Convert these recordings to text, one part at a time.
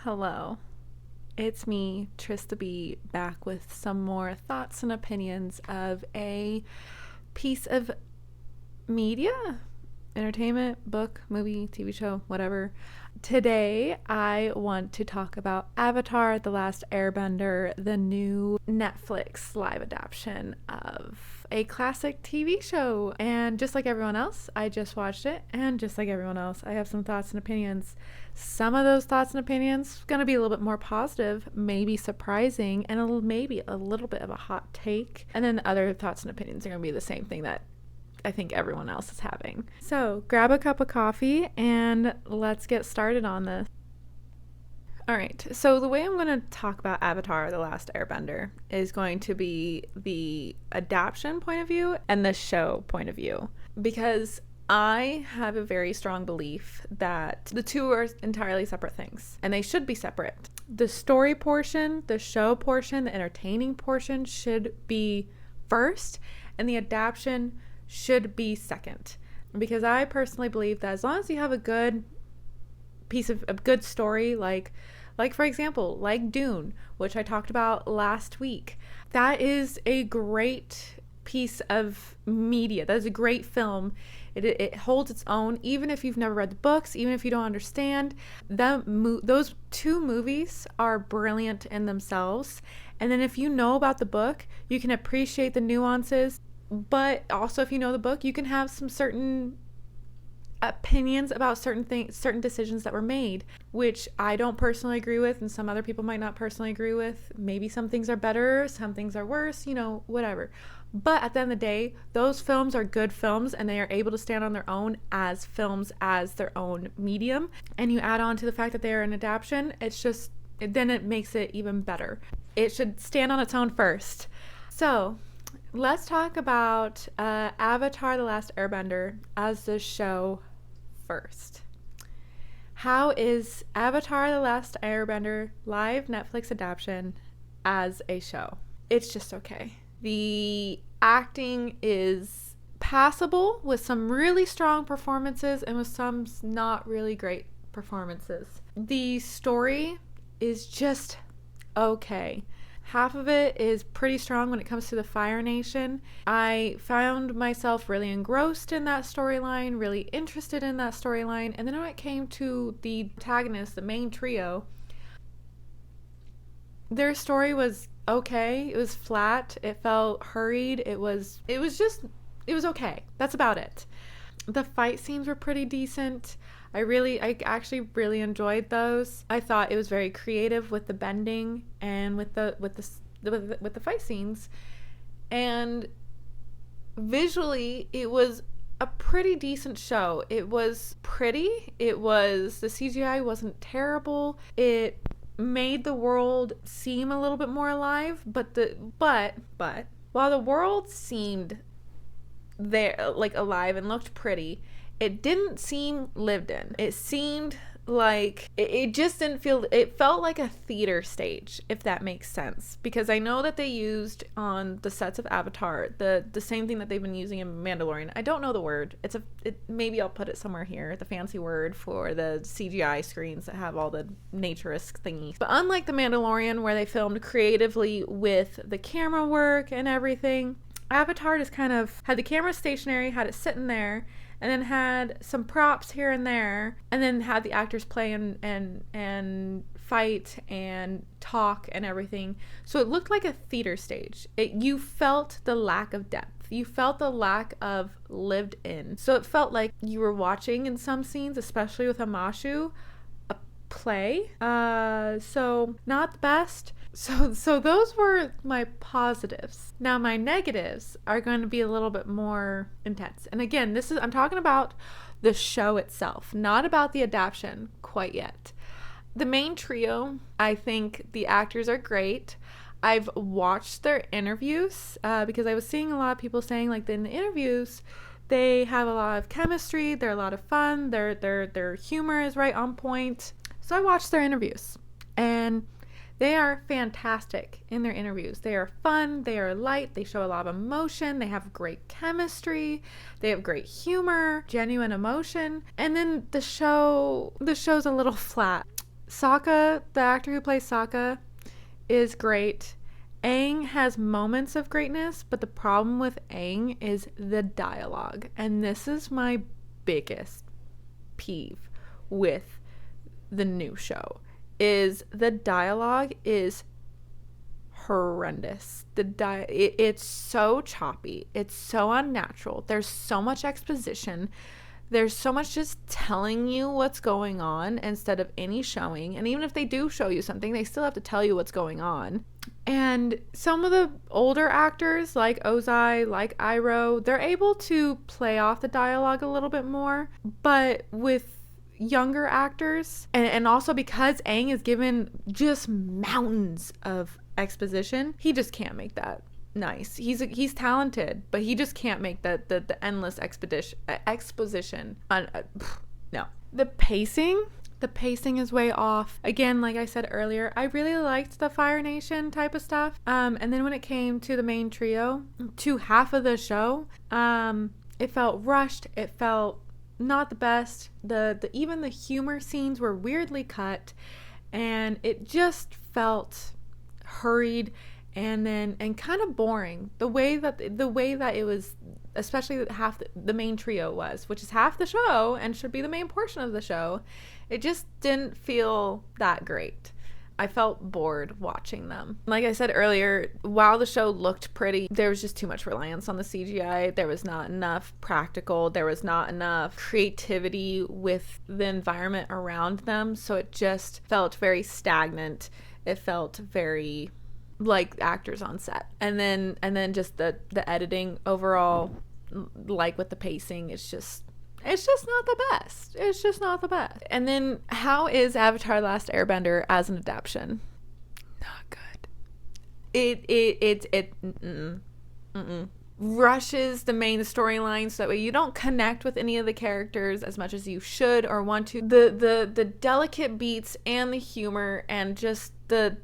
Hello, it's me, Trista B, back with some more thoughts and opinions of a piece of media, entertainment, book, movie, TV show, whatever. Today, I want to talk about Avatar: The Last Airbender, the new Netflix live adaptation of a classic TV show. And just like everyone else, I just watched it, and just like everyone else, I have some thoughts and opinions. Some of those thoughts and opinions going to be a little bit more positive, maybe surprising, and maybe a little bit of a hot take. And then the other thoughts and opinions are going to be the same thing that I think everyone else is having. So grab a cup of coffee and let's get started on this. All right, so the way I'm going to talk about Avatar: The Last Airbender is going to be the adaptation point of view and the show point of view, because I have a very strong belief that the two are entirely separate things, and they should be separate. The story portion, the show portion, the entertaining portion should be first, and the adaptation should be second. Because I personally believe that as long as you have a good piece of a good story, like for example, like Dune, which I talked about last week, that is a great piece of media. That is a great film. It holds its own, even if you've never read the books, even if you don't understand. Those two movies are brilliant in themselves. And then if you know about the book, you can appreciate the nuances. But also, if you know the book, you can have some certain opinions about certain things, certain decisions that were made, which I don't personally agree with, and some other people might not personally agree with. Maybe some things are better, some things are worse, whatever. But at the end of the day, those films are good films, and they are able to stand on their own as films, as their own medium. And you add on to the fact that they are an adaptation, then it makes it even better. It should stand on its own first. So let's talk about Avatar: The Last Airbender as the show first. How is Avatar: The Last Airbender live Netflix adaptation as a show? It's just okay. The acting is passable with some really strong performances and with some not really great performances. The story is just okay. Half of it is pretty strong when it comes to the Fire Nation. I found myself really engrossed in that storyline, really interested in that storyline. And then when it came to the protagonist, the main trio, their story was okay. It was flat. It felt hurried. It was okay. That's about it. The fight scenes were pretty decent. I actually really enjoyed those. I thought it was very creative with the bending and with the fight scenes. And visually, it was a pretty decent show. It was pretty. The CGI wasn't terrible. It made the world seem a little bit more alive, but while the world seemed there, like, alive and looked pretty, it didn't seem lived in. It seemed like it just didn't feel, it felt like a theater stage, if that makes sense. Because I know that they used on the sets of Avatar the same thing that they've been using in Mandalorian. I don't know the word. Maybe I'll put it somewhere here, the fancy word for the CGI screens that have all the naturist thingies. But unlike the Mandalorian, where they filmed creatively with the camera work and everything, Avatar just kind of had the camera stationary, had it sitting there, and then had some props here and there, and then had the actors play and fight and talk and everything. So it looked like a theater stage. You felt the lack of depth. You felt the lack of lived in. So it felt like you were watching, in some scenes, especially with Amashu, a play. So not the best. So those were my positives. Now my negatives are going to be a little bit more intense. And again, I'm talking about the show itself, not about the adaptation quite yet. The main trio, I think the actors are great. I've watched their interviews because I was seeing a lot of people saying, like, in the interviews, they have a lot of chemistry, they're a lot of fun, their humor is right on point. So I watched their interviews, and they are fantastic in their interviews. They are fun, they are light, they show a lot of emotion, they have great chemistry, they have great humor, genuine emotion. And then the show's a little flat. Sokka, the actor who plays Sokka, is great. Aang has moments of greatness, but the problem with Aang is the dialogue. And this is my biggest peeve with the new show, is the dialogue is horrendous. It's so choppy. It's so unnatural. There's so much exposition. There's so much just telling you what's going on instead of any showing. And even if they do show you something, they still have to tell you what's going on. And some of the older actors, like Ozai, like Iroh, they're able to play off the dialogue a little bit more. But with younger actors, and also because Aang is given just mountains of exposition, he just can't make that nice. He's talented, but he just can't make the endless exposition. No. The pacing is way off. Again, like I said earlier, I really liked the Fire Nation type of stuff. And then when it came to the main trio, to half of the show, it felt rushed. It felt not the best. Even the humor scenes were weirdly cut, and it just felt hurried and kind of boring. The way that it was, especially half the main trio was, which is half the show and should be the main portion of the show, it just didn't feel that great. I felt bored watching them. Like I said earlier, while the show looked pretty, there was just too much reliance on the CGI. There was not enough practical. There was not enough creativity with the environment around them. So it just felt very stagnant. It felt very like actors on set. And then just the editing overall, like with the pacing, it's just not the best. It's just not the best. And then how is Avatar: Last Airbender as an adaptation? Not good. It rushes the main storyline so that way you don't connect with any of the characters as much as you should or want to. The delicate beats and the humor and just the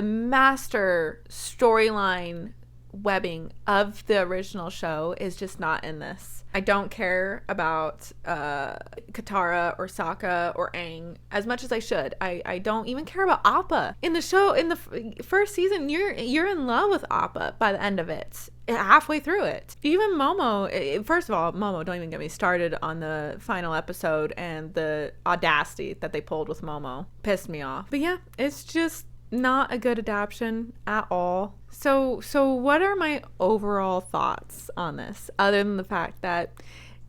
master storyline webbing of the original show is just not in this. I don't care about Katara or Sokka or Aang as much as I should. I don't even care about Appa. In the show, in the first season, you're in love with Appa by the end of it. Halfway through it. Even Momo, first of all, Momo, don't even get me started on the final episode and the audacity that they pulled with Momo. Pissed me off. But yeah, it's just not a good adaptation at all. So what are my overall thoughts on this, other than the fact that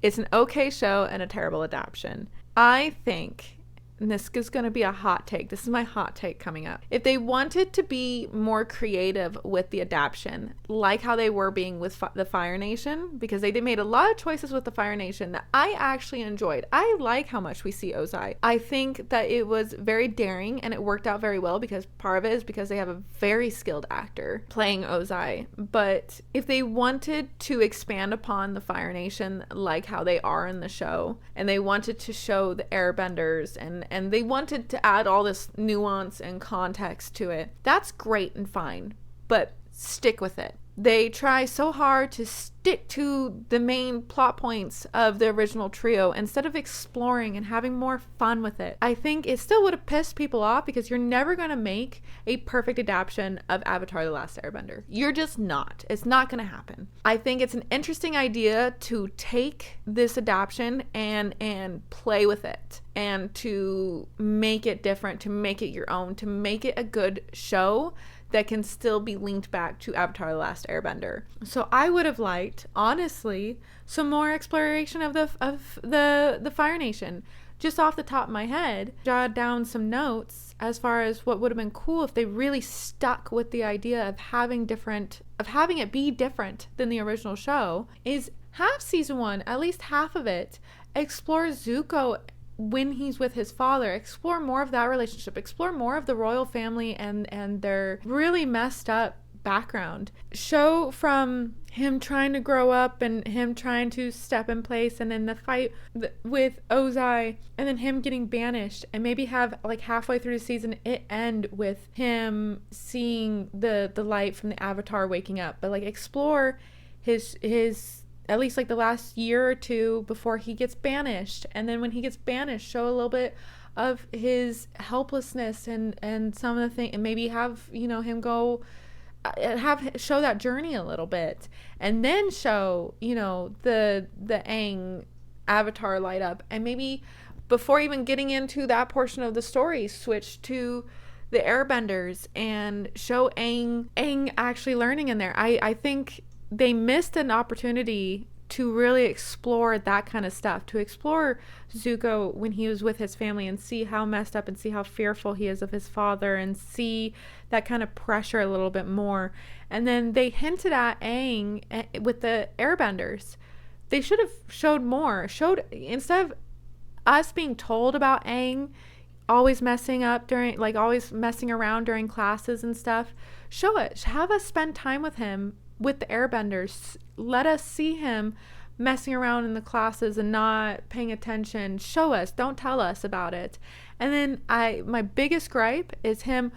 it's an okay show and a terrible adaptation? I think, and this is going to be a hot take. This is my hot take coming up. If they wanted to be more creative with the adaptation, like how they were being with the Fire Nation, because they made a lot of choices with the Fire Nation that I actually enjoyed. I like how much we see Ozai. I think that it was very daring and it worked out very well, because part of it is because they have a very skilled actor playing Ozai. But if they wanted to expand upon the Fire Nation like how they are in the show, and they wanted to show the Airbenders and they wanted to add all this nuance and context to it, that's great and fine, but stick with it. They try so hard to stick to the main plot points of the original trio instead of exploring and having more fun with it. I think it still would have pissed people off, because you're never going to make a perfect adaptation of Avatar: The Last Airbender. You're just not. It's not going to happen. I think it's an interesting idea to take this adaptation and play with it and to make it different, to make it your own, to make it a good show that can still be linked back to Avatar: The Last Airbender. So I would have liked, honestly, some more exploration of the Fire Nation. Just off the top of my head, jot down some notes as far as what would have been cool if they really stuck with the idea of having it be different than the original show. Is have season 1, at least half of it, explore Zuko when he's with his father. Explore more of that relationship. Explore more of the royal family and their really messed up background. Show from him trying to grow up and him trying to step in place, and then the fight with Ozai, and then him getting banished, and maybe have like halfway through the season it end with him seeing the light from the Avatar waking up. But like explore his at least like the last year or two before he gets banished. And then when he gets banished, show a little bit of his helplessness and some of the things, and maybe have, you know, him go show that journey a little bit, and then show, you know, the Aang avatar light up, and maybe before even getting into that portion of the story, switch to the airbenders and show Aang actually learning in there. I think they missed an opportunity to really explore that kind of stuff, to explore Zuko when he was with his family and see how messed up and see how fearful he is of his father and see that kind of pressure a little bit more. And then they hinted at Aang with the airbenders. They should have showed more. Instead of us being told about Aang always messing up during, like always messing around during classes and stuff, show it. Have us spend time with him with the airbenders. Let us see him messing around in the classes and not paying attention. Show us, don't tell us about it. And then my biggest gripe is him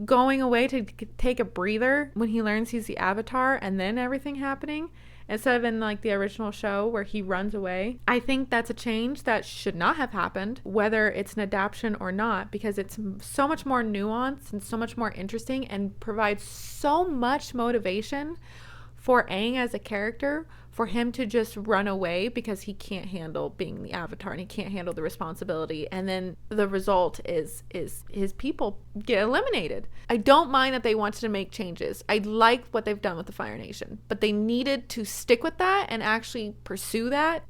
going away to take a breather when he learns he's the avatar, and then everything happening, instead of in like the original show where he runs away. I think that's a change that should not have happened, whether it's an adaptation or not, because it's so much more nuanced and so much more interesting and provides so much motivation for Aang as a character, for him to just run away because he can't handle being the avatar and he can't handle the responsibility, and then the result is his people get eliminated. I don't mind that they wanted to make changes. I like what they've done with the Fire Nation, but they needed to stick with that and actually pursue that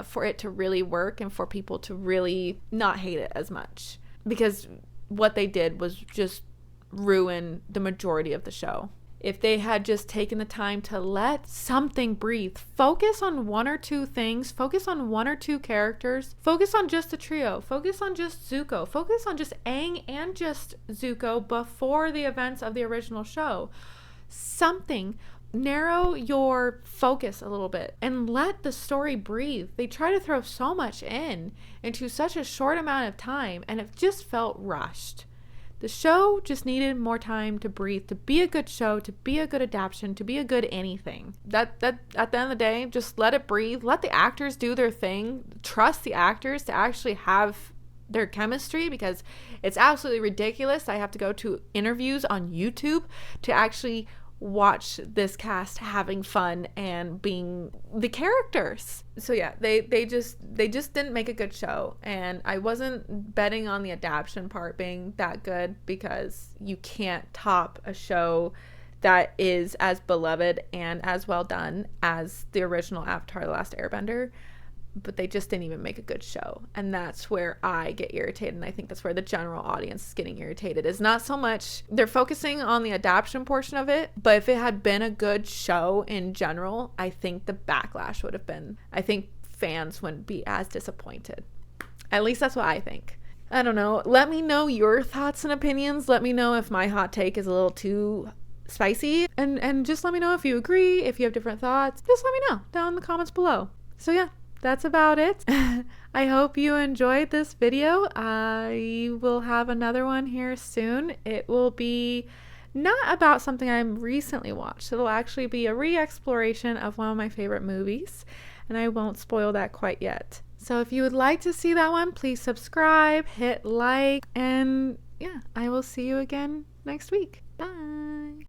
for it to really work and for people to really not hate it as much, because what they did was just ruin the majority of the show. If they had just taken the time to let something breathe, focus on one or two things, focus on one or two characters, focus on just the trio, focus on just Zuko, focus on just Aang and just Zuko before the events of the original show. Something. Narrow your focus a little bit and let the story breathe. They try to throw so much into such a short amount of time, and it just felt rushed. The show just needed more time to breathe, to be a good show, to be a good adaptation, to be a good anything. That at the end of the day, just let it breathe. Let the actors do their thing. Trust the actors to actually have their chemistry, because it's absolutely ridiculous. I have to go to interviews on YouTube to actually watch this cast having fun and being the characters. So yeah, they just didn't make a good show, and I wasn't betting on the adaptation part being that good, because you can't top a show that is as beloved and as well done as the original Avatar: The Last Airbender. But they just didn't even make a good show, and that's where I get irritated, and I think that's where the general audience is getting irritated. Is not so much they're focusing on the adaptation portion of it, but if it had been a good show in general, I think the backlash would have been, I think fans wouldn't be as disappointed. At least that's what I think. I don't know. Let me know your thoughts and opinions. Let me know if my hot take is a little too spicy, and just let me know if you agree, if you have different thoughts. Just let me know down in the comments below. So yeah, that's about it. I hope you enjoyed this video. I will have another one here soon. It will be not about something I recently watched. It'll actually be a re-exploration of one of my favorite movies, and I won't spoil that quite yet. So if you would like to see that one, please subscribe, hit like, and yeah, I will see you again next week. Bye.